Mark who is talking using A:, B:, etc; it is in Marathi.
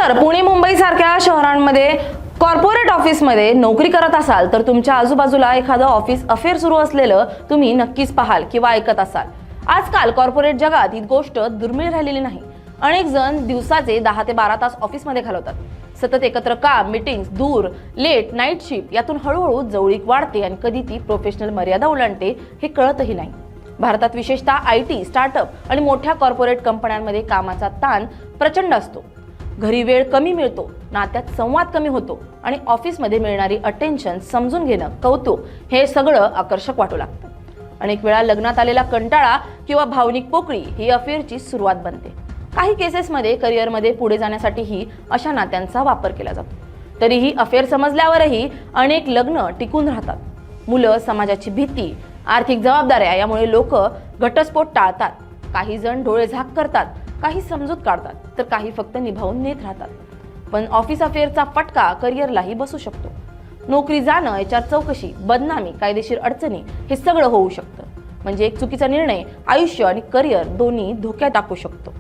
A: जर पुणे मुंबई सारख्या शहरांमध्ये कॉर्पोरेट ऑफिसमध्ये नोकरी करत असाल तर तुमच्या आजूबाजूला एखादं ऑफिस अफेअर सुरू असलेलं तुम्ही नक्कीच पाहाल किंवा ऐकत असाल। आजकाल कॉर्पोरेट जगात ही गोष्ट दुर्मिळ राहिलेली नाही। अनेक जण दिवसाचे 10 ते 12 तास ऑफिसमध्ये घालवतात। सतत एकत्र काम, मीटिंग्स, दूर, लेट नाईट शिफ्ट यातून हळूहळू जवळीक वाढते आणि कधी ती प्रोफेशनल मर्यादा ओलांडते हे कळतही नाही। भारतात विशेषतः IT, स्टार्टअप आणि मोठ्या कॉर्पोरेट कंपन्यांमध्ये कामाचा ताण प्रचंड असतो। घरी वेळ कमी मिळतो, नात्यात संवाद कमी होतो आणि ऑफिसमध्ये मिळणारी अटेन्शन समजून घेणं, कौतुक हे सगळं आकर्षक वाटू लागतं। अनेक वेळा लग्नात आलेला कंटाळा किंवा भावनिक पोकळी ही अफेअरची सुरुवात बनते। काही केसेसमध्ये करिअरमध्ये पुढे जाण्यासाठीही अशा नात्यांचा वापर केला जातो। तरीही अफेअर समजल्यावरही अनेक लग्न टिकून राहतात। मुलं, समाजाची भीती, आर्थिक जबाबदाऱ्या यामुळे लोक घटस्फोट टाळतात। काही जण डोळे झाक करतात, काही समजूत काढतात, तर काही फक्त निभावून नेत राहतात। पण ऑफिस अफेअरचा फटका करिअरलाही बसू शकतो। नोकरी जाणं, HR चौकशी, बदनामी, कायदेशीर अडचणी हे सगळं होऊ शकतं। म्हणजे एक चुकीचा निर्णय आयुष्य आणि करिअर दोन्ही धोक्यात टाकू शकतो।